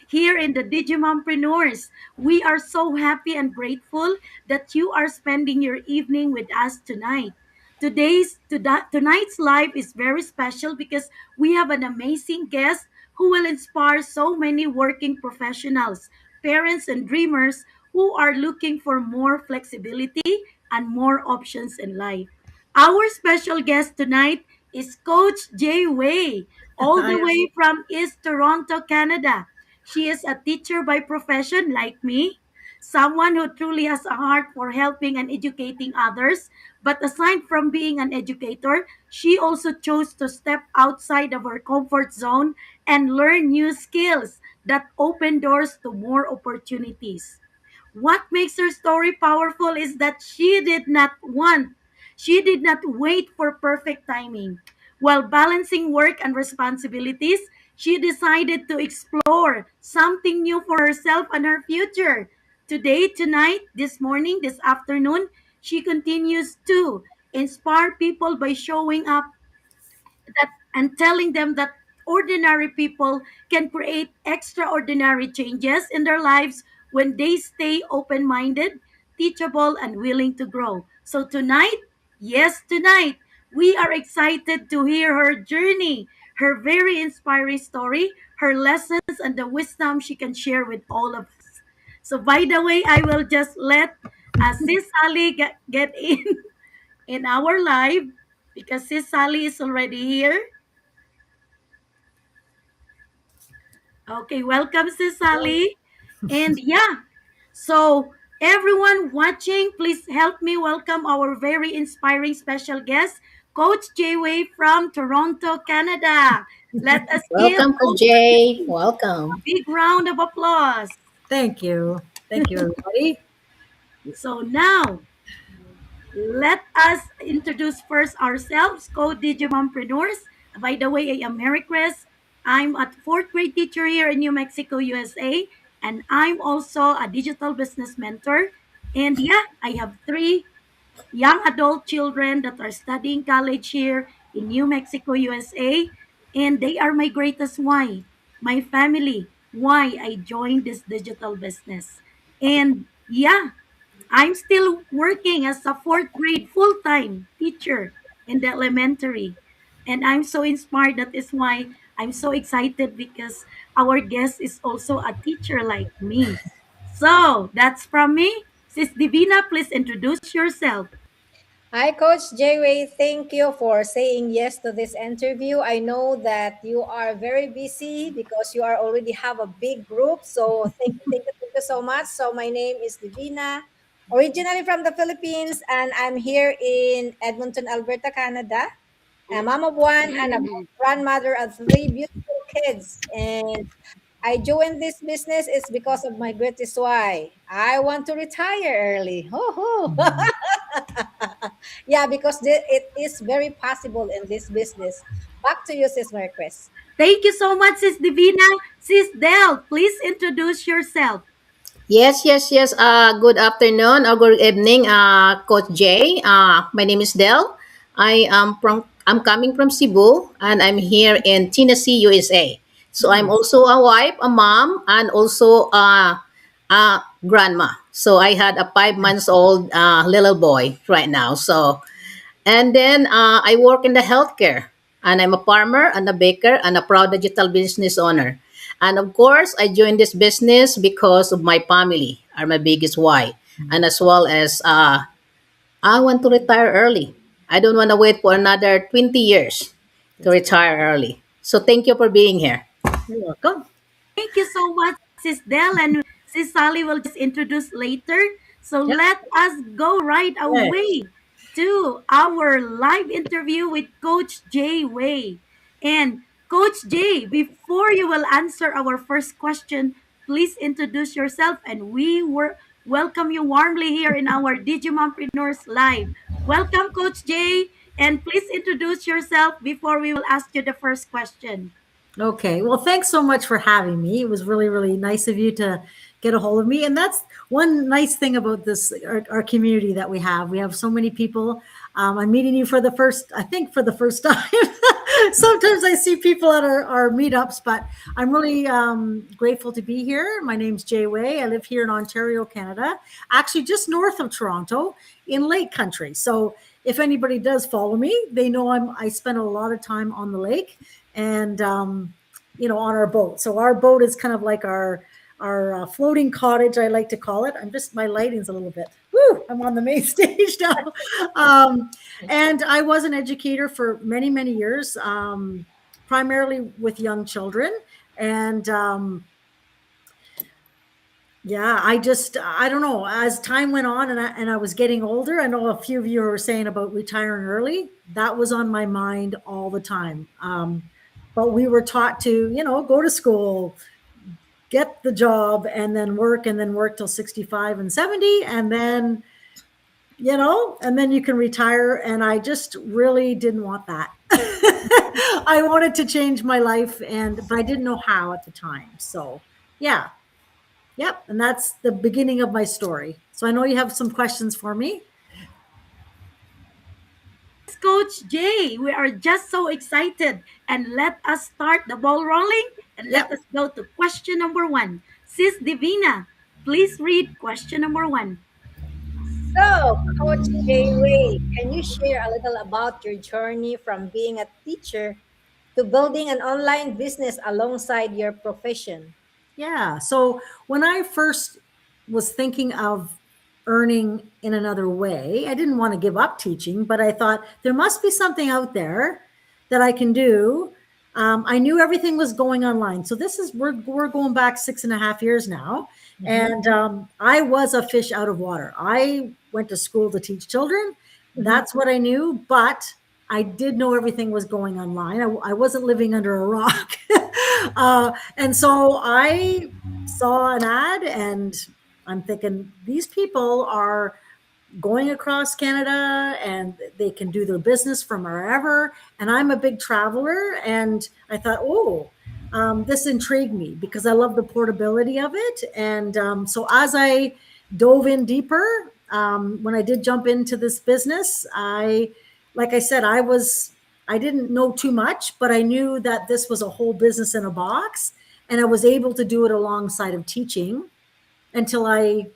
here in the Digimompreneurs. We are so happy and grateful that you are spending your evening with us tonight. Tonight's live is very special because we have an amazing guest who will inspire so many working professionals, parents, and dreamers who are looking for more flexibility and more options in life. Our special guest tonight is Coach Jay Way, all the I, way from East Toronto, Canada. She is a teacher by profession, like me, someone who truly has a heart for helping and educating others. But aside from being an educator, she also chose to step outside of her comfort zone and learn new skills that open doors to more opportunities. What makes her story powerful is that she did not wait for perfect timing. While balancing work and responsibilities, she decided to explore something new for herself and her future. Today, tonight, this morning, this afternoon, she continues to inspire people by showing up and telling them that ordinary people can create extraordinary changes in their lives when they stay open minded, teachable, and willing to grow. So, tonight, yes, tonight, we are excited to hear her journey, her very inspiring story, her lessons, and the wisdom she can share with all of us. So, by the way, I will just let Sis Sally get in our live because Sis Sally is already here. Okay, welcome, Sis Sally. And yeah, so everyone watching, please help me welcome our very inspiring special guest, Coach Jayway from Toronto, Canada. Let us give Welcome, Coach Coach Jay. a Welcome. big round of applause. thank you. Thank you, everybody. So now, let us introduce first ourselves, co-Digimompreneurs. By the way, I am Mary Chris. I'm a fourth grade teacher here in New Mexico, USA, and I'm also a digital business mentor. And yeah, I have three young adult children that are studying college here in New Mexico, USA, and they are my greatest why, my family, why I joined this digital business. And yeah, I'm still working as a fourth grade full time teacher in the elementary. And I'm so inspired. That is why I'm so excited because our guest is also a teacher like me. So that's from me. Sis Divina, please introduce yourself. Hi, Coach Jayway. Thank you for saying yes to this interview. I know that you are very busy because you are already have a big group. So thank you so much. So my name is Divina, originally from the Philippines, and I'm here in Edmonton, Alberta, Canada. A mom of one and a grandmother of three beautiful kids. And I joined this business is because of my greatest why. I want to retire early. Ho ho. Yeah, because it is very possible in this business. Back to you, Sis Marquez. Thank you so much, Sis Divina. Sis Del, please introduce yourself. Yes. Good afternoon or good evening, Coach Jay. My name is Del. I'm coming from Cebu and I'm here in Tennessee, USA. So I'm Nice. also a wife, a mom, and also a grandma. So I had a 5 months old little boy right now. And then I work in the healthcare, and I'm a farmer and a baker and a proud digital business owner. And of course, I joined this business because of my family are my biggest why, and as well as I want to retire early. I don't want to wait for another 20 years to That's great. retire early. So thank you for being here. You're welcome. Thank you so much, Sis Del, and Sis Sally will just introduce later. So Yep. let us go right Okay. away to our live interview with Coach Jay Way. And Coach Jay, before you will answer our first question, please introduce yourself and we were welcome you warmly here in our Digimompreneurs Live. Welcome, Coach Jay, and please introduce yourself before we will ask you the first question. Okay. Well, thanks so much for having me. It was really, really nice of you to get a hold of me. And that's one nice thing about this, our community that we have. We have so many people I'm meeting you for the first, I think, for the first time. Sometimes I see people at our meetups, but I'm really grateful to be here. My name's Jay Way. I live here in Ontario, Canada, actually just north of Toronto in Lake Country. So if anybody does follow me, they know I spend a lot of time on the lake and on our boat. So our boat is kind of like our floating cottage, I like to call it. My lighting's a little bit. Woo! I'm on the main stage now. And I was an educator for many, many years, primarily with young children. And yeah, I don't know, as time went on and I was getting older, I know a few of you were saying about retiring early. That was on my mind all the time. But we were taught to, go to school, get the job, and then work till 65 and 70. And then you can retire. And I just really didn't want that. I wanted to change my life, but I didn't know how at the time. So yeah. Yep. And that's the beginning of my story. So I know you have some questions for me. Coach Jay, we are just so excited. And let us start the ball rolling and let Yep. us go to question number one. Sis Divina, please read question number one. So, Coach J-Way, can you share a little about your journey from being a teacher to building an online business alongside your profession? Yeah. So when I first was thinking of earning in another way, I didn't want to give up teaching, but I thought there must be something out there that I can do. I knew everything was going online. So we're going back 6.5 years now. Mhm. And I was a fish out of water. I went to school to teach children. That's what I knew, but I did know everything was going online. I wasn't living under a rock. And so I saw an ad and I'm thinking, these people are going across Canada and they can do their business from wherever. And I'm a big traveler. And I thought, this intrigued me because I love the portability of it. And so as I dove in deeper, when I did jump into this business, like I said, I didn't know too much, but I knew that this was a whole business in a box. And I was able to do it alongside of teaching until it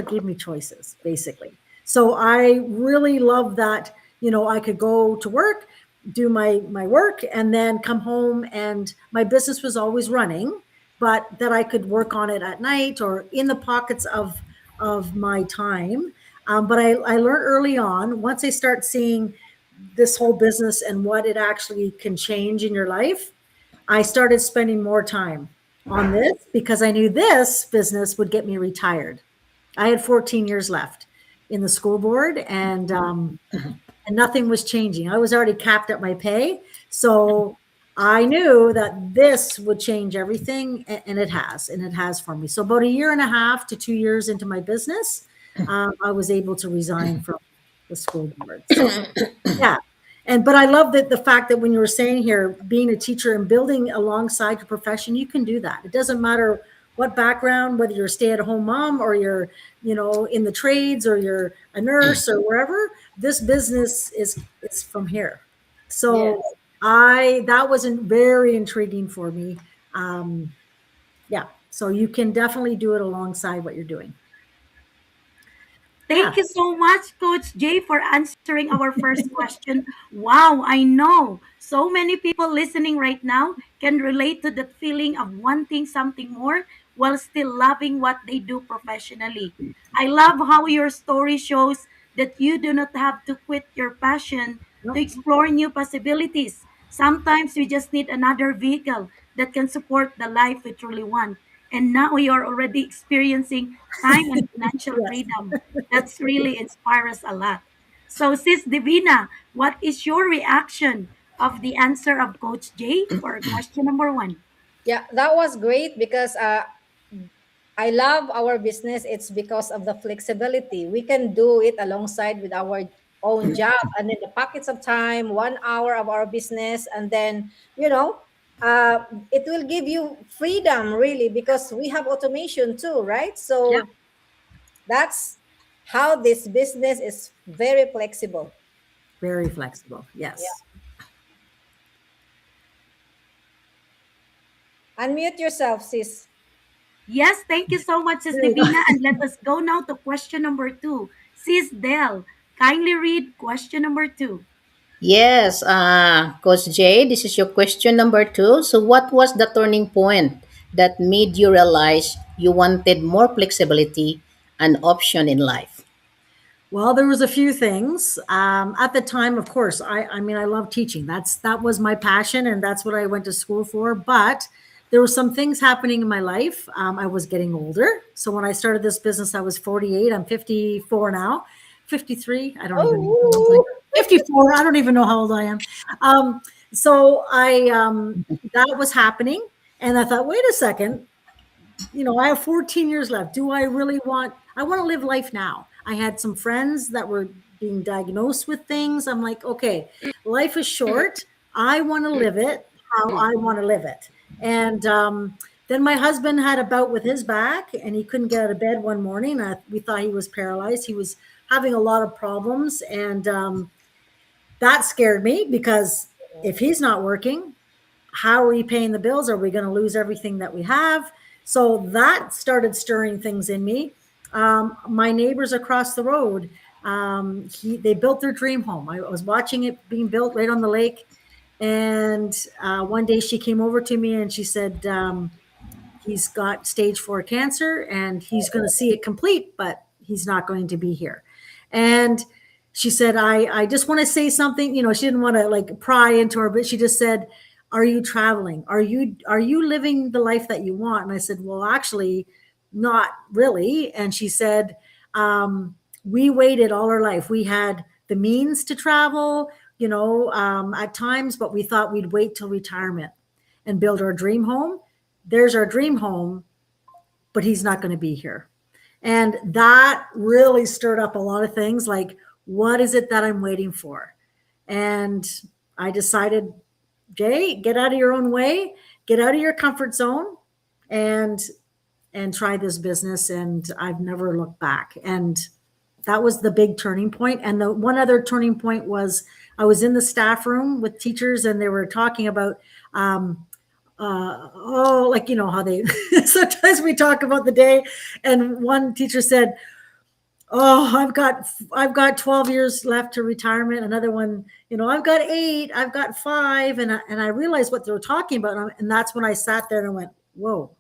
gave me choices, basically. So I really love that, I could go to work, do my work, and then come home, and my business was always running, but that I could work on it at night or in the pockets of my time. But I learned early on, once I start seeing this whole business and what it actually can change in your life, I started spending more time on this because I knew this business would get me retired. I had 14 years left in the school board, and nothing was changing. I was already capped at my pay, so I knew that this would change everything, and it has for me. So about a year and a half to 2 years into my business, I was able to resign from the school board. So yeah. But I love that the fact that when you were saying here, being a teacher and building alongside your profession, you can do that. It doesn't matter what background, whether you're a stay-at-home mom or you're, in the trades or you're a nurse or wherever, this business is from here. So Yes. that was very intriguing for me. Um, yeah. So you can definitely do it alongside what you're doing. Thank Yeah. you so much, Coach Jay, for answering our first question. Wow, I know so many people listening right now can relate to that feeling of wanting something more while still loving what they do professionally. I love how your story shows that you do not have to quit your passion to Yep. explore new possibilities. Sometimes we just need another vehicle that can support the life we truly want. And now you're already experiencing time and financial Yes. freedom. That's really inspires us a lot. So, Sis Divina, what is your reaction of the answer of Coach Jay for question number one? Yeah, that was great because I love our business. It's because of the flexibility. We can do it alongside with our own job and in the pockets of time, 1 hour of our business, and then it will give you freedom really because we have automation too, right? Yep. So that's how this business is very flexible. Very flexible. Yeah. Yes. Unmute yourself, sis. Yes, thank you so much, Sis There you go. Divina. And let us go now to question number two. Sis Del, kindly read question number two. Yes, Coach Jay, this is your question number two. So, what was the turning point that made you realize you wanted more flexibility and option in life? Well, there was a few things. At the time, of course, I mean, I love teaching. That was my passion, and that's what I went to school for. But there were some things happening in my life. I was getting older. So when I started this business, I was 48. I'm 54 now. 53. I don't even know how old I am. Oh, 54. I don't even know how old I am. Um, so that was happening. And I thought, wait a second, I have 14 years left. Do I really I want to live life now. I had some friends that were being diagnosed with things. I'm like, okay, life is short. I want to live it how I want to live it. And then my husband had a bout with his back and he couldn't get out of bed one morning. We thought he was paralyzed. He was having a lot of problems. And that scared me because if he's not working, how are we paying the bills? Are we going to lose everything that we have? So that started stirring things in me. My neighbors across the road, they built their dream home. I was watching it being built right on the lake. And one day she came over to me and she said, he's got stage 4 cancer and he's going to see it complete, but he's not going to be here. And she said, I just want to say something. She didn't want to like pry into her, but she just said, are you traveling? Are you living the life that you want? And I said, well, actually, not really. And she said, we waited all our life. We had the means to travel, at times, but we thought we'd wait till retirement and build our dream home. There's our dream home, but he's not going to be here. And that really stirred up a lot of things like, what is it that I'm waiting for? And I decided, Jay, get out of your own way, get out of your comfort zone and try this business. And I've never looked back. And that was the big turning point. And the one other turning point was I was in the staff room with teachers and they were talking about like how they sometimes we talk about the day, and one teacher said, oh, I've got 12 years left to retirement. Another one, I've got 8, I've got 5. And I realized what they were talking about. And that's when I sat there and went, whoa,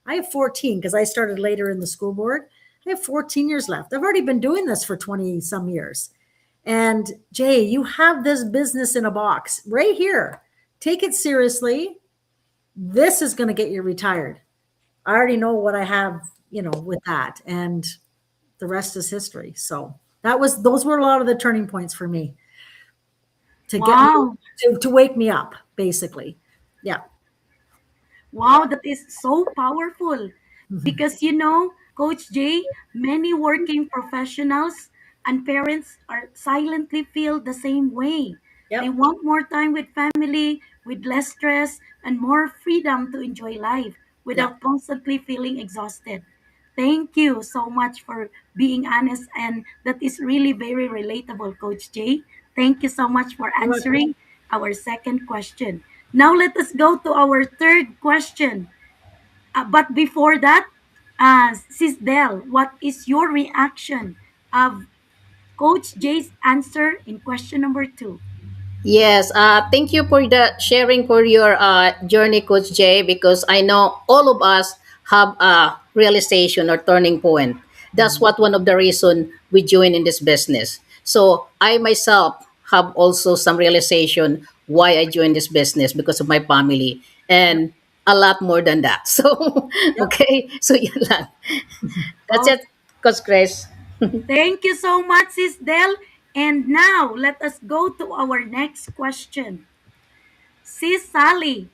I have 14 because I started later in the school board. I have 14 years left. I've already been doing this for 20 some years. And Jay, you have this business in a box right here. Take it seriously. This is going to get you retired. I already know what I have, with that. And the rest is history. So those were a lot of the turning points for me to get me Wow. to wake me up, basically. Yeah. Wow, that is so powerful. Because Coach Jay, many working professionals and parents are silently feel the same way. They Yep. want more time with family, with less stress, and more freedom to enjoy life Yep. without constantly feeling exhausted. Thank you so much for being honest, and that is really very relatable, Coach Jay. Thank you so much for You're welcome. answering our second question. Now let us go to our third question. But before that, Sis Del, what is your reaction of Coach Jay's answer in question number two? Yes, thank you for the sharing for your journey, Coach Jay, because I know all of us have a realization or turning point. That's what one of the reason we join in this business. So I myself have also some realization why I joined this business because of my family Yep. and a lot more than that. So Yep. okay, so yun lang. That's Oh, it, Coach Grace. thank you so much, Sis Del. And now let us go to our next question. Sis Sally,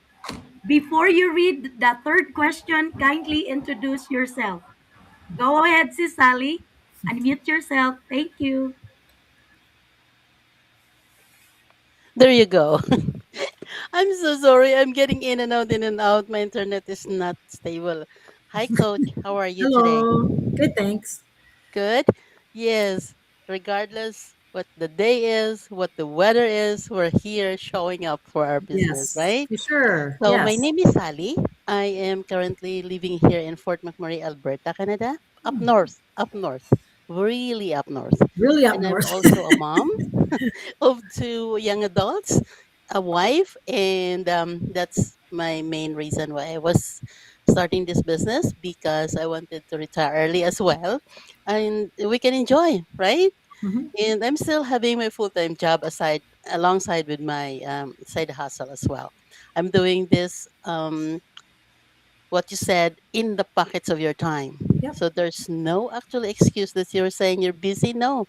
before you read the third question, kindly introduce yourself. Go ahead, Sis Sally. Unmute yourself. Thank you. There you go. I'm so sorry. I'm getting in and out, in and out. My internet is not stable. Hi, Coach. How are you today? Hello. Good. Thanks. Good? Yes. Regardless what the day is, what the weather is. We're here showing up for our business, Yes, right? for sure. So my Yes. name is Sally. I am currently living here in Fort McMurray, Alberta, Canada. Up north, really up north. Really up And I'm north. also a mom of two young adults, a wife, and that's my main reason why I was starting this business, because I wanted to retire early as well, and we can enjoy, right? Mhm. And I'm still having my full time job aside, alongside with my side hustle as well. I'm doing this, what you said, in the pockets of your time. Yep. So there's no actual excuse that you're saying you're busy. No,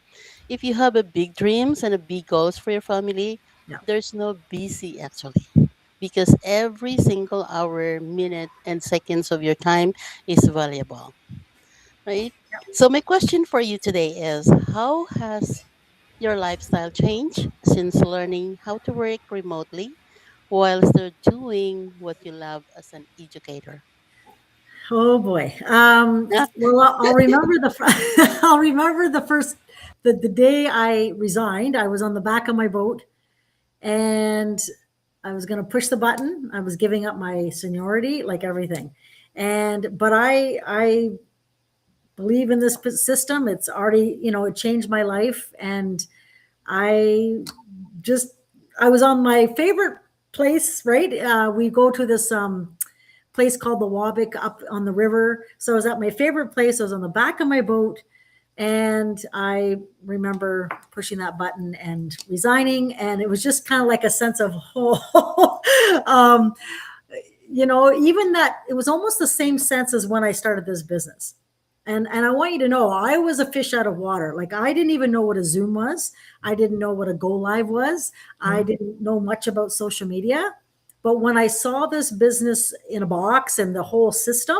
if you have a big dreams and a big goals for your family, Yep. there's no busy actually, because every single hour, minute, and seconds of your time is valuable, right? So my question for you today is, how has your lifestyle changed since learning how to work remotely while still doing what you love as an educator? Oh boy. Yeah. Well, I'll remember I'll remember the day I resigned. I was on the back of my boat, and I was going to push the button. I was giving up my seniority, like everything. But I believe in this system. It's already, it changed my life. And I just, I was on my favorite place, right? We go to this place called the Wabick up on the river. So I was at my favorite place. I was on the back of my boat, and I remember pushing that button and resigning. And it was just kind of like a sense of, oh, even that it was almost the same sense as when I started this business. And I want you to know, I was a fish out of water. Like, I didn't even know what a Zoom was. I didn't know what a Go Live was. I didn't know much about social media. But when I saw this business in a box and the whole system,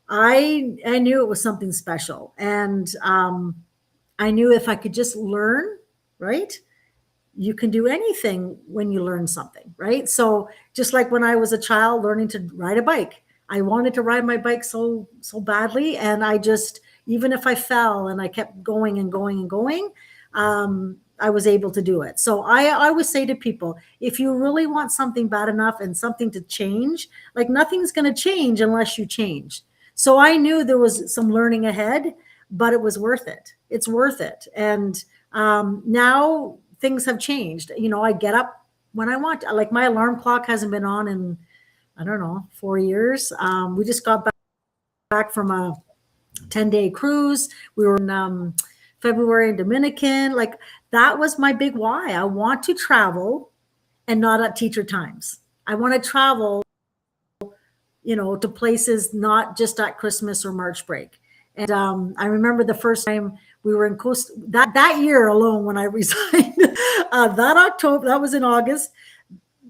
I knew it was something special. And I knew if I could just learn, right? You can do anything when you learn something, right? So just like when I was a child learning to ride a bike, I wanted to ride my bike so badly, and I just, even if I fell and I kept going and going and going, I was able to do it. So I always say to people, if you really want something bad enough and something to change, like, nothing's going to change unless you change. So I knew there was some learning ahead, but it was worth it. It's worth it. And now things have changed. I get up when I want. Like, my alarm clock hasn't been on in, I don't know, 4 years. We just got back from a 10-day cruise. We were in February in Dominican. Like, that was my big why. I want to travel and not at teacher times. I want to travel, to places not just at Christmas or March break. And I remember the first time we were in Costa, that year alone when I resigned, that October, that was in August.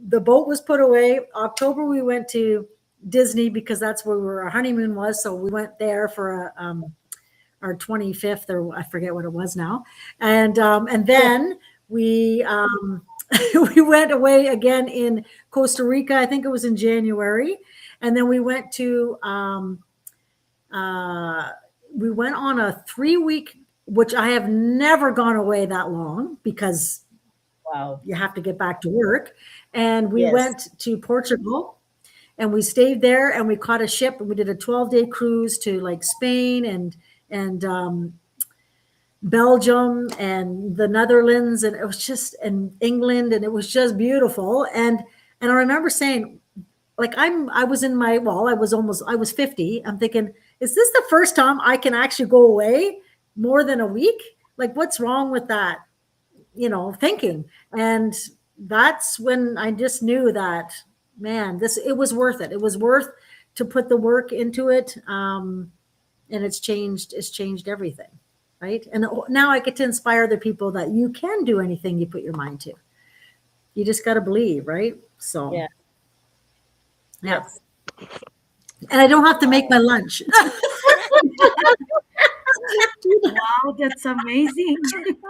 The boat was put away. October, we went to Disney because that's where our honeymoon was. So we went there for our 25th, or I forget what it was now. And then we we went away again in Costa Rica. I think it was in January. And then uh, we went on a 3 week, which I have never gone away that long because Wow. you have to get back to work. And we Yes. went to Portugal, and we stayed there, and we caught a ship, and we did a 12-day cruise to, like, Spain and Belgium and the Netherlands, and it was just, and England, and it was just beautiful. And I remember saying, like, I was in my, well, I was 50. I'm thinking, is this the first time I can actually go away more than a week? Like, what's wrong with that, thinking? And that's when I just knew that, man, it was worth it. It was worth to put the work into it. And it's changed everything. Right. And now I get to inspire other people that you can do anything you put your mind to. You just got to believe. Right. So, Yeah. yeah. Yes. And I don't have to make Wow. my lunch. Wow, that's amazing.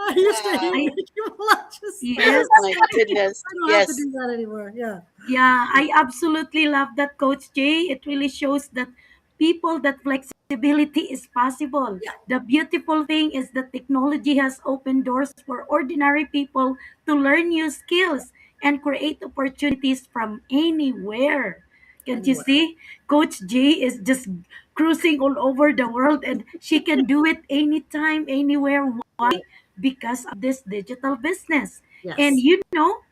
I used to hate I Wow. making lunches. yes. Oh my goodness. I don't have to Yes. do that anymore. Yeah. Yeah, I absolutely love that, Coach Jay. It really shows that people that flexibility is possible. Yeah. The beautiful thing is that technology has opened doors for ordinary people to learn new skills and create opportunities from anywhere. Can't you Anywhere. see? Coach J is just cruising all over the world and she can do it anytime, anywhere. Yeah. Why? Because of this digital business. And Yes. you know,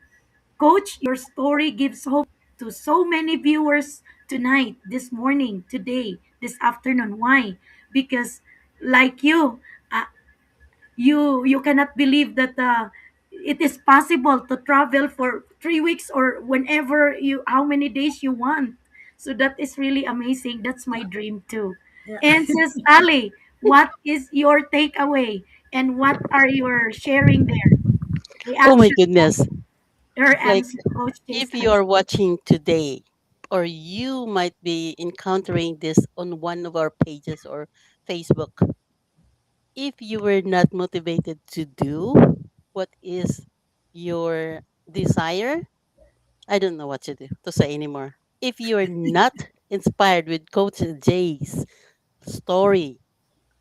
Coach, your story gives hope to so many viewers tonight, this morning, today, this afternoon. Why? Because, like you, uh, you cannot believe that it is possible to travel for 3 weeks or whenever you how many days you want. So that is really amazing. That's my Yeah. dream too. Yeah. And says Ali, what is your takeaway and what are your sharing there? Oh my Reaction, goodness. her Like, answer, Coach J's if you are answer. watching today, or you might be encountering this on one of our pages or Facebook, if you were not motivated to do what is your desire, I don't know what to say anymore. If you are not inspired with Coach Jay's story,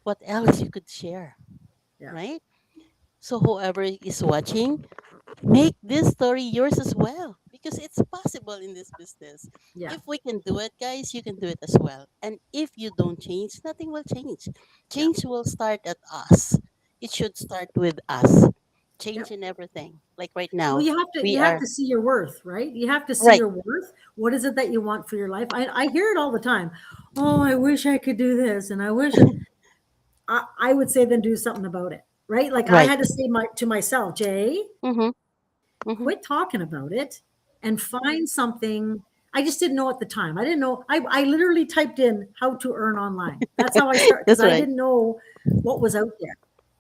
what else you could share, Yeah. right? So whoever is watching, make this story yours as well because it's possible in this business. Yeah. If we can do it, guys, you can do it as well. And if you don't change, nothing will change. Yeah. Change will start at us. It should start with us. Yeah. Change in everything. Like right Well, now, we you have are to see your worth, right? You have to see right, your worth. What is it that you want for your life? I hear it all the time. Oh, I wish I could do this, and I wish I would say then do something about it, right? Like I right. had to say to myself, Jay, Mm-hmm. Mm-hmm. quit talking about it and find something. I just didn't know at the time. I didn't know. I literally typed in how to earn online. That's how I start because That's I right. didn't know what was out there.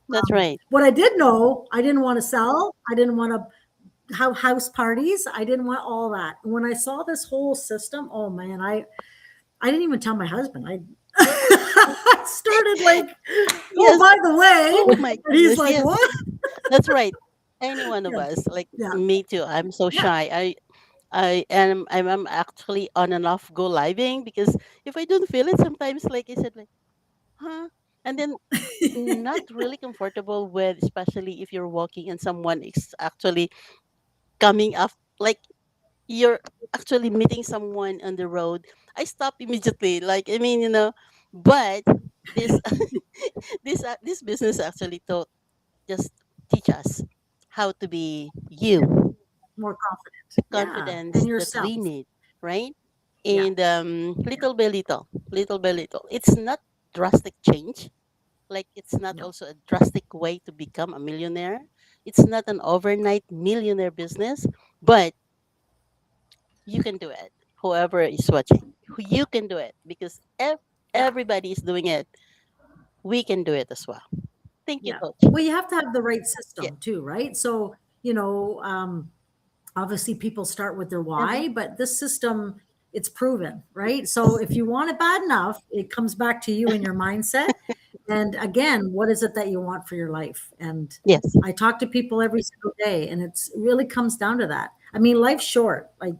That's right. What I did know, I didn't want to sell. I didn't want to have house parties. I didn't want all that. And when I saw this whole system, oh man, I didn't even tell my husband. I started like, oh, Yes. by the way, Oh my and he's goodness. like, Yes. what? That's right. Any one of Yeah, us, like yeah, me too. I'm so yeah, shy. I'm actually on and off go living because if I don't feel it sometimes, like I said, like, huh? And then not really comfortable with, especially if you're walking and someone is actually coming up, like you're actually meeting someone on the road. I stop immediately. Like, I mean, but this this business actually taught just teach us how to be you, more confident. the Yeah, confidence and that yourself. we need, right? Yeah, And yeah, little by little. It's not drastic change. Like, it's not no, also a drastic way to become a millionaire. It's not an overnight millionaire business, but you can do it. Whoever is watching, you can do it because yeah, everybody is doing it. We can do it as well. Thank you, yeah. Coach. Well, you have to have the right Yeah. system too, right? So you know, obviously people start with their Mm-hmm. why, but this system, it's proven, right? So if you want it bad enough, it comes back to you and your mindset. And again, what is it that you want for your life? And Yes, I talk to people every single day, and it really comes down to that. I mean, life's short. Like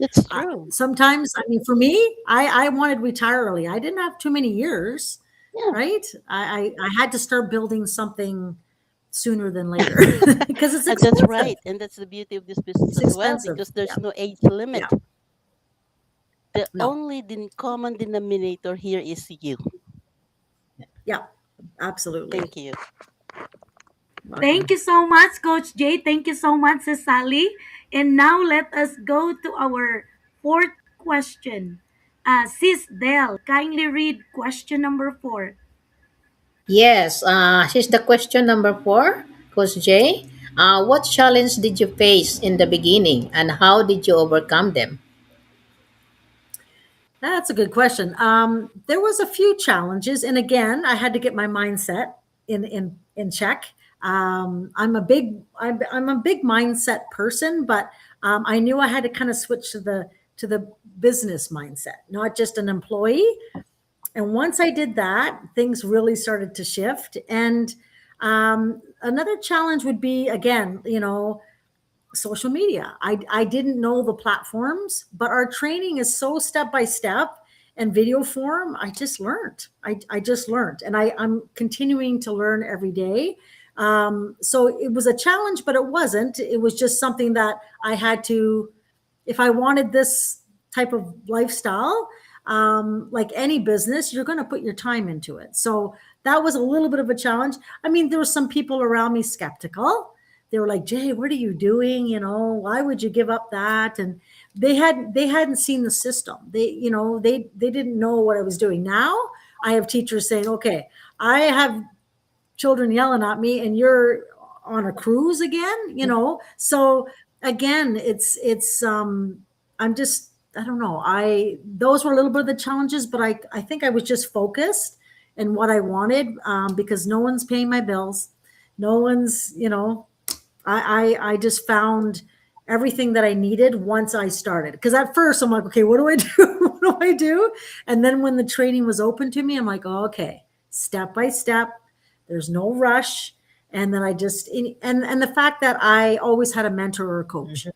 that's true. sometimes, I mean, for me, I wanted to retire early. I didn't have too many years, Yeah. right? I had to start building something sooner than later because it's And that's expensive. right. And that's the beauty of this business It's as well expensive. because there's Yeah. no age limit. Yeah. The No. only common denominator here is you. Yeah. Absolutely. Thank you. Thank Welcome. you so much, Coach Jay. Thank you so much, Sis Sally. And now let us go to our fourth question. Sis Del, kindly read question number 4. Yes, here's the question number 4, Coach Jay. What challenge did you face in the beginning and how did you overcome them? That's a good question. There was a few challenges, and again, I had to get my mindset in check. I'm a big mindset person, but I knew I had to kind of switch to the business mindset, not just an employee. And once I did that, things really started to shift. And another challenge would be again, you know, social media. I didn't know the platforms, but our training is so step by step. and video form, I just learned. I just learned, and I'm continuing to learn every day. So it was a challenge, but it wasn't. It was just something that I had to, if I wanted this type of lifestyle, like any business, you're going to put your time into it. So that was a little bit of a challenge. I mean, there were some people around me skeptical. They were like, "Jay, what are you doing? You know, why would you give up that?" And they hadn't seen the system. They didn't know what I was doing. Now I have teachers saying, "Okay, I have children yelling at me and you're on a cruise again," so again, I'm just, I don't know, I those were a little bit of the challenges, but I think I was just focused in what I wanted, because no one's paying my bills, no one's, I just found everything that I needed once I started. Because at first I'm like, okay, what do I do? What do I do? And then when the training was open to me, I'm like, oh, okay, step by step. There's no rush. And then I just, and the fact that I always had a mentor or a coach.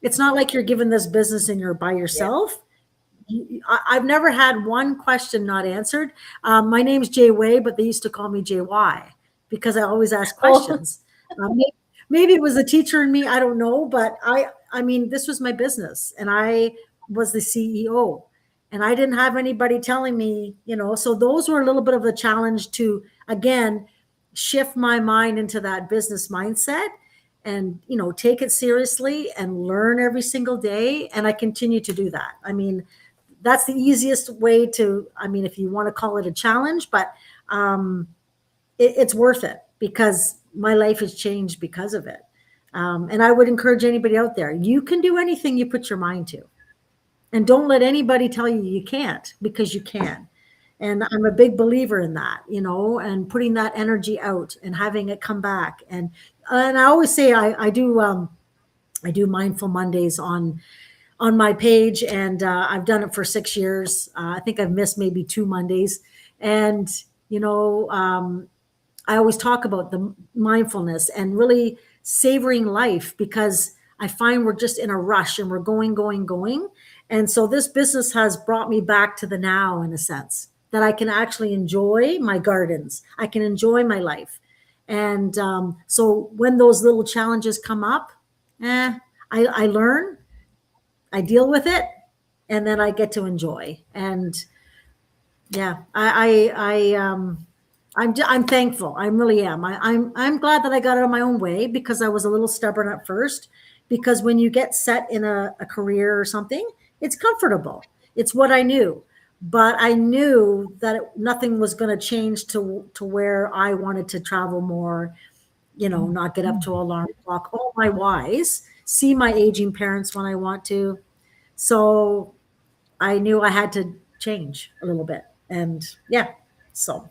It's not like you're given this business and you're by Yeah. yourself. I've never had one question not answered. My name's Jay Way, but they used to call me JY because I always ask Oh, questions. Maybe it was a teacher in me. I don't know, but I mean, this was my business, and I was the CEO, and I didn't have anybody telling me, So those were a little bit of a challenge to, again, shift my mind into that business mindset, and take it seriously and learn every single day. And I continue to do that. I mean, that's the easiest way to, I mean, if you want to call it a challenge, but it's worth it because my life has changed because of it. And I would encourage anybody out there, you can do anything you put your mind to, and don't let anybody tell you you can't, because you can. And I'm a big believer in that, and putting that energy out and having it come back. And I always say I do mindful Mondays on my page, and I've done it for 6 years. I think I've missed maybe 2 Mondays, and you know, I always talk about the mindfulness and really savoring life, because I find we're just in a rush and we're going, going, going. And so this business has brought me back to the now, in a sense that I can actually enjoy my gardens. I can enjoy my life. And so when those little challenges come up, I learn, I deal with it, and then I get to enjoy. And yeah, I'm thankful. I really am. I'm glad that I got out of my own way, because I was a little stubborn at first. Because when you get set in a career or something, it's comfortable. It's what I knew, but I knew that nothing was going to change to where I wanted to travel more. Not get up to alarm clock. All my whys. See my aging parents when I want to. So I knew I had to change a little bit. And yeah, so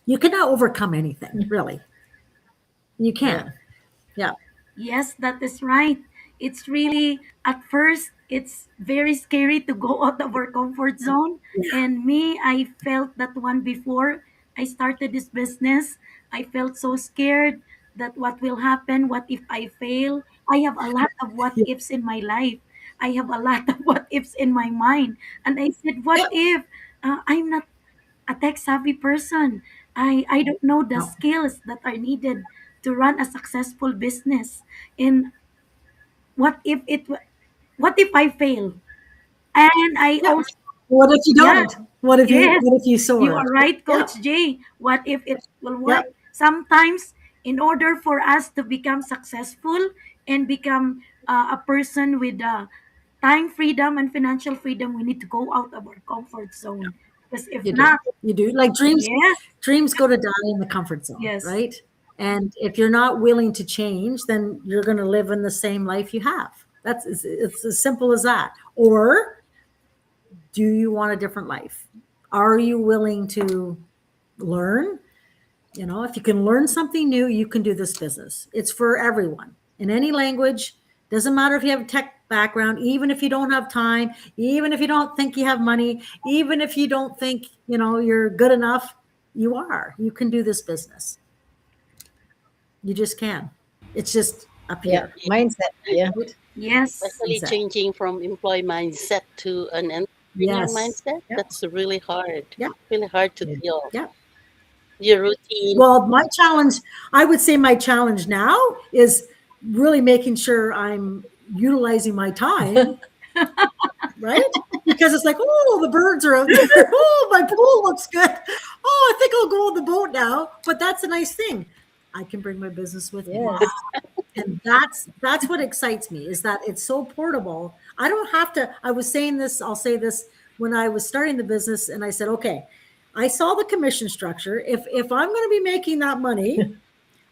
you cannot overcome anything, really. You yeah. can. Yeah. Yes, that is right. It's really, at first, it's very scary to go out of our comfort zone. Yeah. And me, I felt that one before I started this business. I felt so scared that what will happen, what if I fail? I have a lot of what Yeah. ifs in my life. I have a lot of what ifs in my mind. And I said, what Yep. if I'm not a tech savvy person? I don't know the No. skills that are needed to run a successful business. And what if what if I fail? And I Yep. also, What if you yeah, don't? What if you yes, what if you you soar? are right, Yeah. Coach Jay. What if it will work? Yep. Sometimes, in order for us to become successful and become a person with time freedom and financial freedom, we need to go out of our comfort zone. Because if You do. not, You do. Like yes, dreams go to die in the comfort zone, yes, right? And if you're not willing to change, then you're going to live in the same life you have. It's as simple as that. Or do you want a different life? Are you willing to learn? If you can learn something new, you can do this business. It's for everyone in any language. Doesn't matter if you have a tech background, even if you don't have time, even if you don't think you have money, even if you don't think, you're good enough, you are. You can do this business. You just can. It's just up Yeah. here, Mindset. Yeah. right? yes, Especially Exactly. changing from employee mindset to an in your Yes. mindset, Yep. that's Yep. really hard to Yeah. deal. Yep. Your routine. Well, my challenge, I would say my challenge now is really making sure I'm utilizing my time, right? Because it's like, oh, the birds are out there. Oh, my pool looks good. Oh, I think I'll go on the boat now. But that's a nice thing. I can bring my business with me. Wow. Yes. And that's what excites me is that it's so portable. I don't have to. I was saying this, I'll say this when I was starting the business, and I said, okay, I saw the commission structure. If I'm going to be making that money,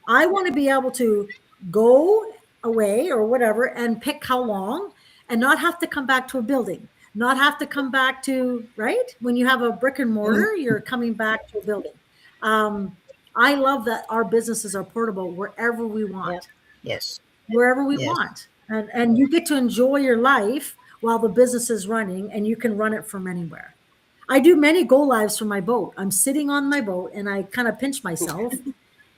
I want to be able to go away or whatever and pick how long and not have to come back to a building, not have to come back to, right? When you have a brick and Mhm. mortar, you're coming back to a building. Um, I love that our businesses are portable Yeah. Yes. wherever we Yes. want. And you get to enjoy your life while the business is running and you can run it from anywhere. I do many go lives from my boat. I'm sitting on my boat and I kind of pinch myself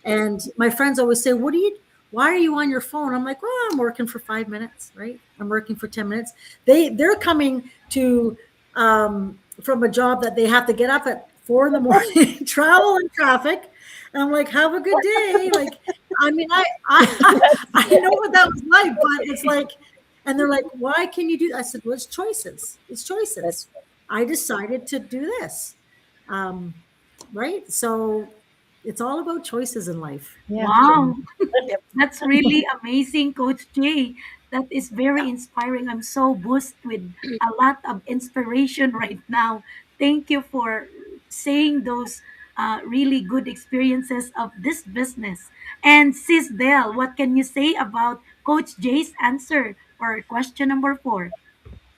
and my friends always say, "What do you? Why are you on your phone?" I'm like, "Well, I'm working for 5 minutes, right? I'm working for 10 minutes." They're coming to from a job that they have to get up at 4 in the morning, travel in traffic. And I'm like, "Have a good day." Like, I mean, I know what that was like, but it's like, and they're like, "Why can you do that?" I said, "Well, it's choices. It's choices. That's I decided to do this." Um, right? So it's all about choices in life. yeah. Wow. Yep. That's really amazing, Coach Jay. That is very inspiring. I'm so boosted with a lot of inspiration right now. Thank you for saying those really good experiences of this business. And Sis Del, what can you say about Coach Jay's answer for question number 4?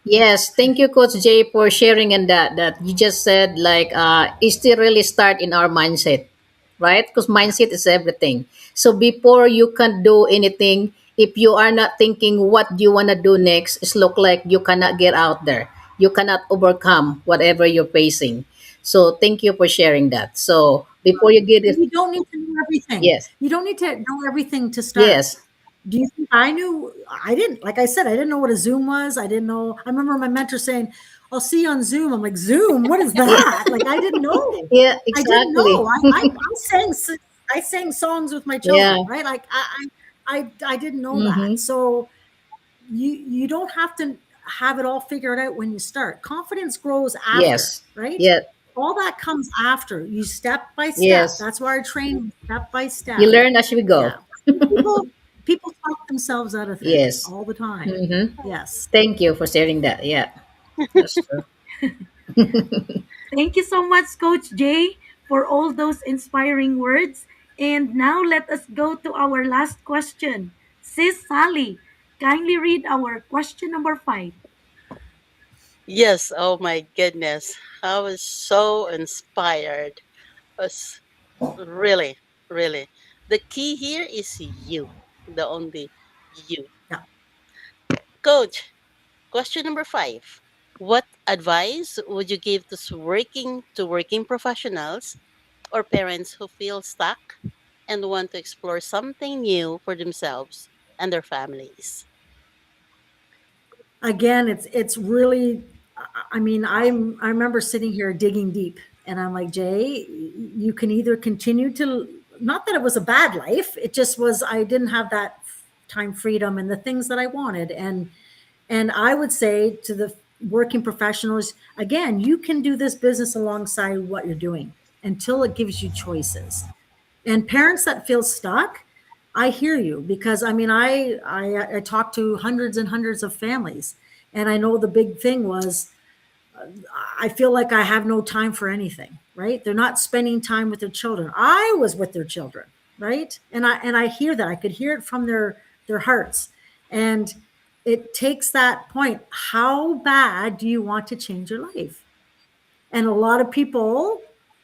Yes, thank you, Coach Jay, for sharing and that you just said like it still really start in our mindset, right? Because Yeah. mindset is everything. So before you can do anything, if you are not thinking what you wanna do next, it's look like you cannot get out there. You cannot overcome whatever you're facing. So thank you for sharing that. So before you get And it, you don't need to know everything. yes, You don't need to know everything to start. yes, Do you think I knew? I didn't. Like I said, I didn't know what a Zoom was. I didn't know. I remember my mentor saying, "I'll see you on Zoom." I'm like, "Zoom? What is yeah, that?" Like I didn't know. yeah, I didn't exactly, know. I sang songs with my yeah, children, right? Like I didn't know that. mm-hmm. So you don't have to have it all figured out when you start. Confidence grows after, Yes, right? yeah, All that comes after. You step by step. yes. That's why I train step by You step. learn as we go. Yeah. People talk themselves out of things Yes. all the time. Mm-hmm. Yes. Thank you for sharing that. Yeah, that's true. Thank you so much, Coach Jay, for all those inspiring words. And now let us go to our last question. Sis Sally, kindly read our question number 5. Yes, oh my goodness. I was so inspired. Was really, really. The key here is you, the only you. Yeah. Coach, question number 5. What advice would you give to working professionals or parents who feel stuck and want to explore something new for themselves and their families? Again, it's really I mean, I remember sitting here digging deep and I'm like, "Jay, you can either continue to not that it was a bad life, it just was I didn't have that time freedom and the things that I wanted." And I would say to the working professionals, again, you can do this business alongside what you're doing until it gives you choices. And parents that feel stuck, I hear you because I mean, I talked to hundreds and hundreds of families, and I know the big thing was I feel like I have no time for anything, right? They're not spending time with their children. I was with their children, right? And I hear that. I could hear it from their hearts. And it takes that point. How bad do you want to change your life? And a lot of people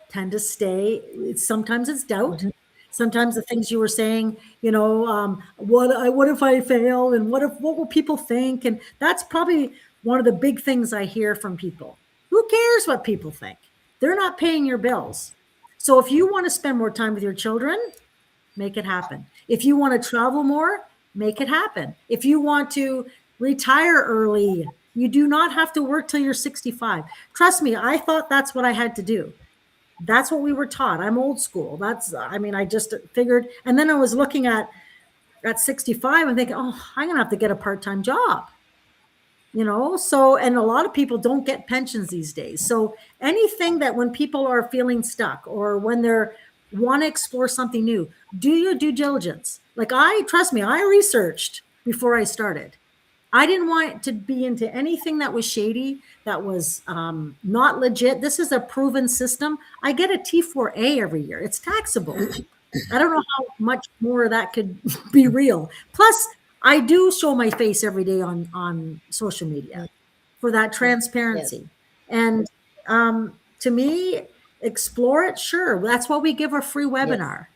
tend to stay. Sometimes it's doubt. Mhm. Sometimes the things you were saying, what if I fail, and what will people think? And that's probably one of the big things I hear from people. Who cares what people think? They're not paying your bills. So if you want to spend more time with your children, make it happen. If you want to travel more, make it happen. If you want to retire early, You do not have to work till you're 65. Trust me, I thought that's what I had to do. That's what we were taught. I'm old school. I mean, I just figured. And then I was looking at 65 and thinking, oh, I'm going to have to get a part time job. So, and a lot of people don't get pensions these days. So anything that when people are feeling stuck or when they're want to explore something new, do your due diligence. Like trust me, I researched before I started. I didn't want to be into anything that was shady, that was not legit. This is a proven system. I get a T4A every year. It's taxable. I don't know how much more of that could be real. Plus, I do show my face every day on social media for that Yes. transparency. And to me, explore it. Sure, that's why we give a free Yes. webinar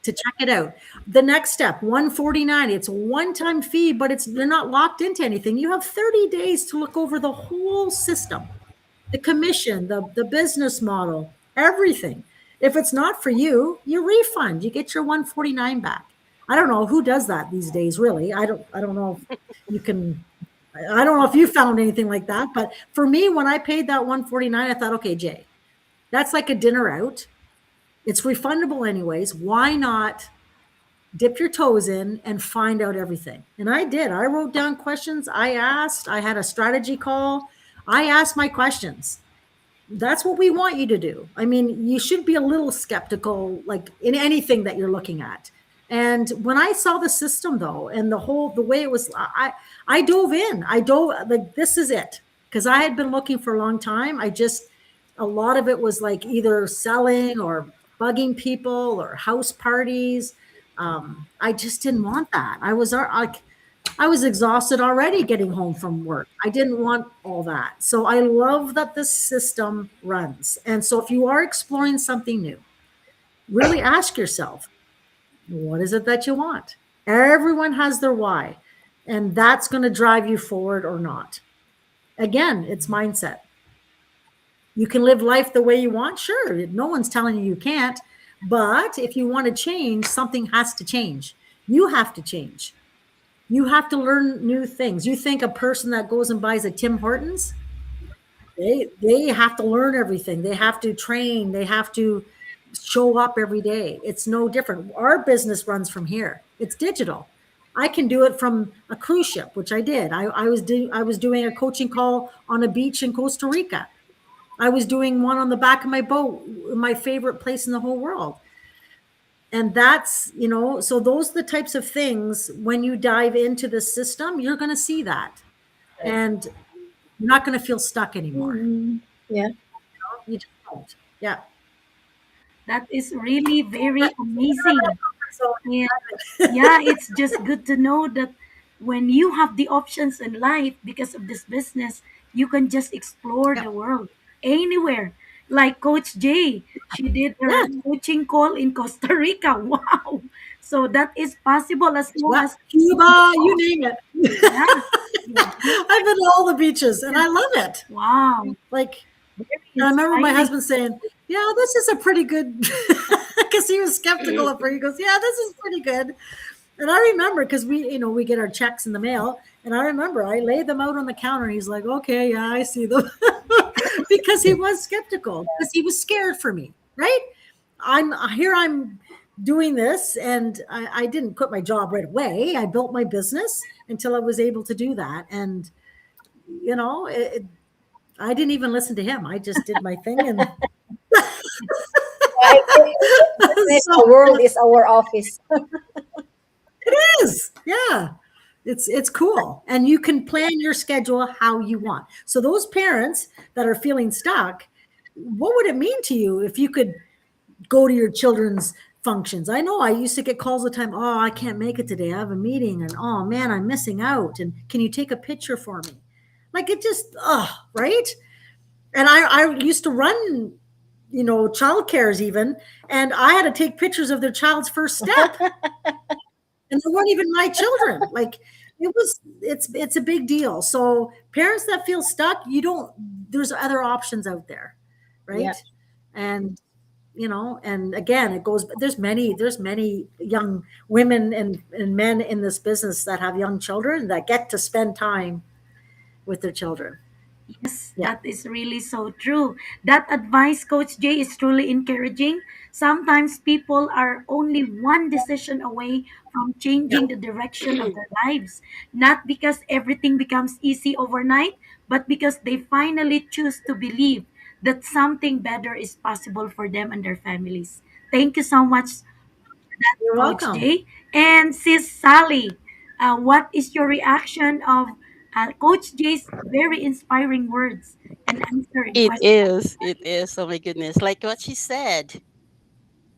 to check it out. The next step, 149. It's a one-time fee, but they're not locked into anything. You have 30 days to look over the whole system, the commission, the business model, everything. If it's not for you, you refund. You get your 149 back. I don't know who does that these days, really. I don't know if you can I don't know if you found anything like that, but for me, when I paid that 149, I thought, okay, Jay, that's like a dinner out. It's refundable anyways. Why not dip your toes in and find out everything? And I did. I wrote down questions. I asked. I had a strategy call. I asked my questions. That's what we want you to do. I mean, you should be a little skeptical, like in anything that you're looking at. And when I saw the system though, and the way it was, I dove in. I dove like this is it, because I had been looking for a long time. A lot of it was like either selling or bugging people or house parties. I just didn't want that. I was exhausted already getting home from work. I didn't want all that. So I love that the system runs. And so if you are exploring something new, really ask yourself, what is it that you want? Everyone has their why, and that's going to drive you forward or not. Again, it's mindset. You can live life the way you want. Sure, no one's telling you you can't. But if you want to change, something has to change. You have to change. You have to learn new things. You think a person that goes and buys a Tim Hortons, they have to learn everything. They have to train. They have to show up every day. It's no different. Our business runs from here. It's digital. I can do it from a cruise ship, which I did. I was doing a coaching call on a beach in Costa Rica. I was doing one on the back of my boat, my favorite place in the whole world. And so those are the types of things when you dive into the system, you're going to see that. Right. And you're not going to feel stuck anymore. Mm-hmm. Yeah. You just don't. Yeah. That is really very amazing. So, And yeah, it's just good to know that when you have the options in life because of this business, you can just explore yeah. the world anywhere. Like Coach J, she did Yeah. her coaching call in Costa Rica. Wow. So that is possible as long Well, as you Cuba, you go. name it. Yeah. You just, I've been to all the beaches and I love it. wow. Like, Very I remember my inspiring. husband saying, yeah, this is a pretty good, because he was skeptical at first. He goes, yeah, this is pretty good. And I remember because we get our checks in the mail. And I remember I laid them out on the counter. And he's like, okay, yeah, I see them. Because he was skeptical, because he was scared for me, right? I'm doing this, and I didn't quit my job right away. I built my business until I was able to do that. And, I didn't even listen to him. I just did my thing. And I think business, so the world is our office. it is. Yeah. It's cool. And you can plan your schedule how you want. So those parents that are feeling stuck, what would it mean to you if you could go to your children's functions? I know I used to get calls all the time. Oh, I can't make it today. I have a meeting, and oh man, I'm missing out. And can you take a picture for me? Like it just, right? And I used to run, child cares even, and I had to take pictures of their child's first step. And they weren't even my children. Like it's a big deal. So parents that feel stuck, there's other options out there, Yeah. right? And and again, there's many young women and men in this business that have young children that get to spend time with their children. Yes, Yeah, that is really so true. That advice, Coach Jay, is truly encouraging. Sometimes people are only one decision away from yeah, changing the direction of their lives, not because everything becomes easy overnight, but because they finally choose to believe that something better is possible for them and their families. Thank you so much, you're Coach welcome. Jay. And Sis Sally, what is your reaction of Coach Jay's very inspiring words and answering It questions? is. It is. Oh my goodness. Like what she said.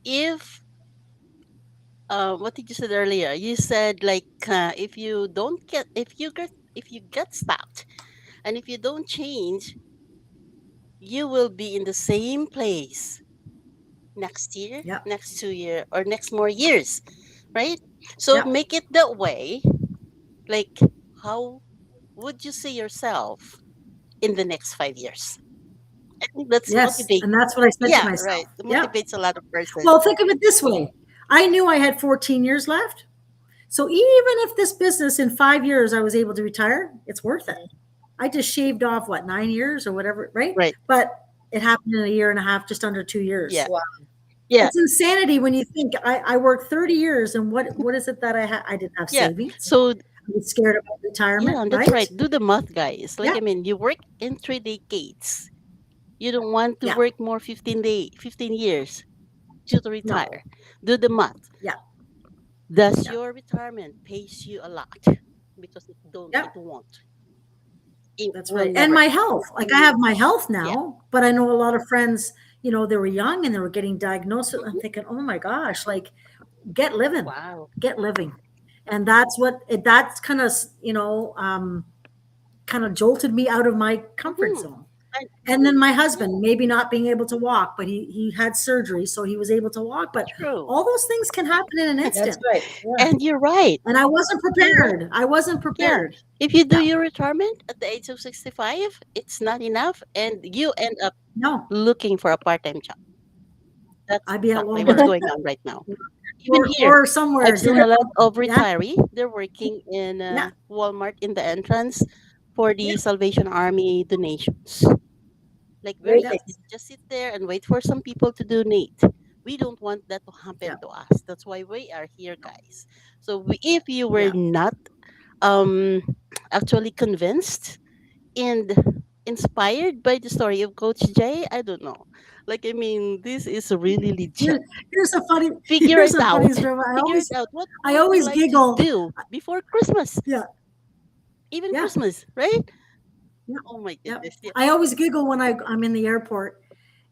If what did you said earlier? You said like if you don't get if you get stopped and if you don't change, you will be in the same place next year, Yeah, next 2 year, or next more years, right? So yeah, make it that way. Like how would you see yourself in the next 5 years? I think that's yes. motivate. And that's what I said to Yeah, right. myself. It Yeah. motivates a lot of person. Well, think of it this way. I knew I had 14 years left. So even if this business in 5 years I was able to retire, it's worth it. I just shaved off what, 9 years or whatever, right? Right. But it happened in a year and a half, just under two Yeah. years. Wow. Yeah. It's insanity when you think I worked 30 years and what is it that I didn't have Yeah. savings. So I was scared about retirement, yeah, that's right. right? Do the math, guys. Like Yeah, I mean, you work in 3 decades. You don't want to yeah, work more 15 years to no, retire. Do the math. yeah, Does yeah, your retirement pays you a lot? Because yeah. it won't. It That's will right. And never. my health, like I have my health Yeah. now, but I know a lot of friends, they were young and they were getting diagnosed. I'm Mhm. thinking, oh my gosh, like get living, Wow. get living. And that's kind of, kind of jolted me out of my comfort Mm-hmm. zone. And then my husband, maybe not being able to walk, but he had surgery, so he was able to walk. But True. all those things can happen in an That's instant. right. Yeah. And you're right. And I wasn't You're right. prepared. I wasn't Yeah. prepared. If you do Yeah. your retirement at the age of 65, it's not enough and you end up No, looking for a part-time job. That's I'd be at exactly what's Walmart going on right now. Even or here, or I've somewhere seen doing a lot of something. Yeah. retiree. They're working in Yeah. Walmart in the entrance for Yeah. the Salvation Army donations. Like very Great Yeah. thing. easy. Just sit there and wait for some people to donate. We don't want that to Yeah. happen to us. That's why we are here, guys. So if you were Yeah. not um actually convinced and inspired by the story of Coach Jay, I don't know. Like I mean, this is really Here, legit. here's a funny Figure here's it a funny out. story. Figure it out. What I would you always like to giggle. do before Christmas? Yeah. Even Yeah. Christmas, right? Yeah. Oh my Yeah. goodness. Yeah. I always giggle when I'm in the airport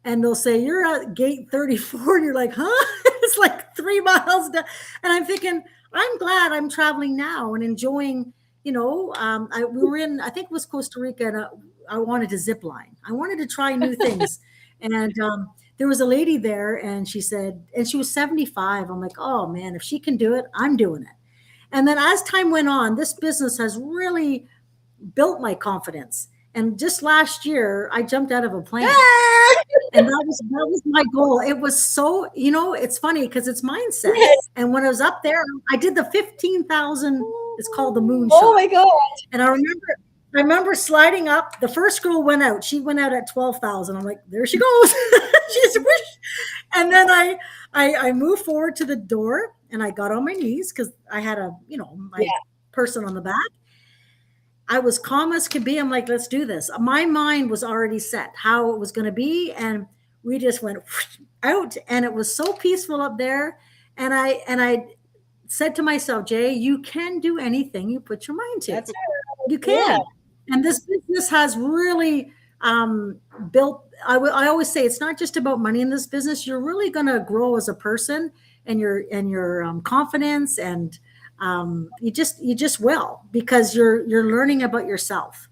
and they'll say, "You're at gate 34." And you're like, huh? It's like 3 miles down. And I'm thinking, I'm glad I'm traveling now and enjoying, we were in, I think it was Costa Rica, and I wanted to zip line. I wanted to try new things. And there was a lady there and she said, and she was 75. I'm like, oh man, if she can do it, I'm doing it. And then as time went on, this business has really built my confidence. And just last year, I jumped out of a plane. And that was my goal. It was so, it's funny because it's mindset. Yes. And when I was up there, I did the 15,000, it's called the moon Oh shot. my God. And I remember sliding up. The first girl went out. She went out at 12,000. I'm like, there she goes. She's whoosh. And then I moved forward to the door and I got on my knees because I had my Yeah. person on the back. I was calm as could be. I'm like, let's do this. My mind was already set how it was going to be, and we just went out, and it was so peaceful up there. And I said to myself, Jay, you can do anything you put your mind to. That's right. You Yeah. can. And this business has really built. I always say it's not just about money in this business. You're really going to grow as a person, and your confidence, and you just will, because you're learning about yourself,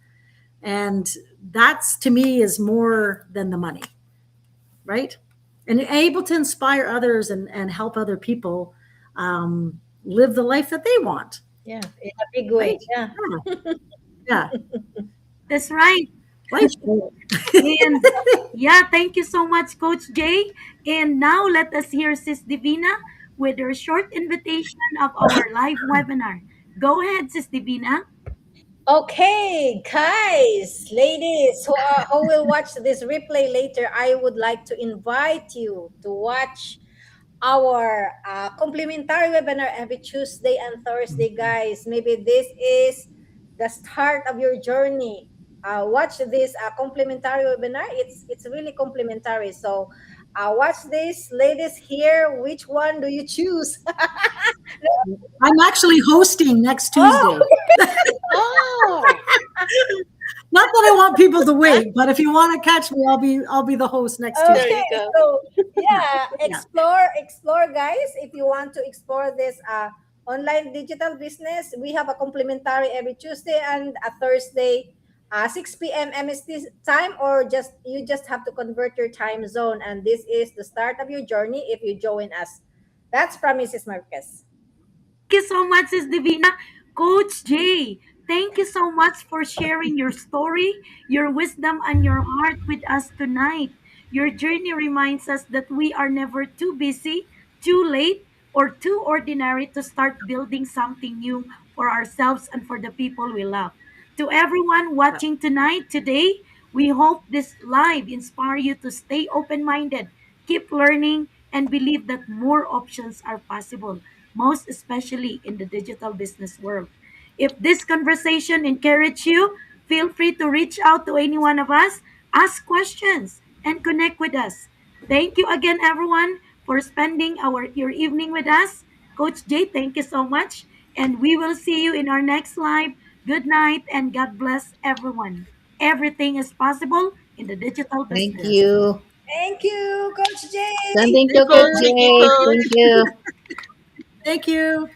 and that's, to me, is more than the money, right? And able to inspire others and help other people live the life that they want, Yeah. In a big way. right? Yeah. Yeah, yeah. That's right. Life goal. And yeah, thank you so much, Coach Jay. And now let us hear Sis Divina with her short invitation of our live webinar. Go ahead, Sis Divina. Okay, guys, ladies who will watch this replay later, I would like to invite you to watch our complimentary webinar every Tuesday and Thursday, guys. Maybe this is the start of your journey. Watch this complimentary webinar. It's really complimentary. So watch this, ladies. Here, which one do you choose? I'm actually hosting next Oh, Tuesday. Oh, Not that I want people to wait, but if you want to catch me, I'll be the host next there Tuesday. you okay, go. so Yeah, yeah, yeah. explore, guys. If you want to explore this online digital business, we have a complimentary every Tuesday and a Thursday, 6 p.m. MST time, or just you just have to convert your time zone, and this is the start of your journey if you join us. That's from Mrs. Marquez. Thank you so much, Sis Divina. Coach Jay, thank you so much for sharing your story, your wisdom, and your heart with us tonight. Your journey reminds us that we are never too busy, too late, or too ordinary to start building something new for ourselves and for the people we love. To everyone watching tonight, today, we hope this live inspire you to stay open-minded, keep learning, and believe that more options are possible, most especially in the digital business world. If this conversation encouraged you, feel free to reach out to any one of us, ask questions, and connect with us. Thank you again, everyone, for spending your evening with us. Coach Jay, thank you so much. And we will see you in our next live. Good night and God bless everyone. Everything is possible in the digital Thank business. you. Thank you, Coach And Jay. thank Thank you, Coach, Coach you. thank you, Jay. Coach. Thank you. Thank you.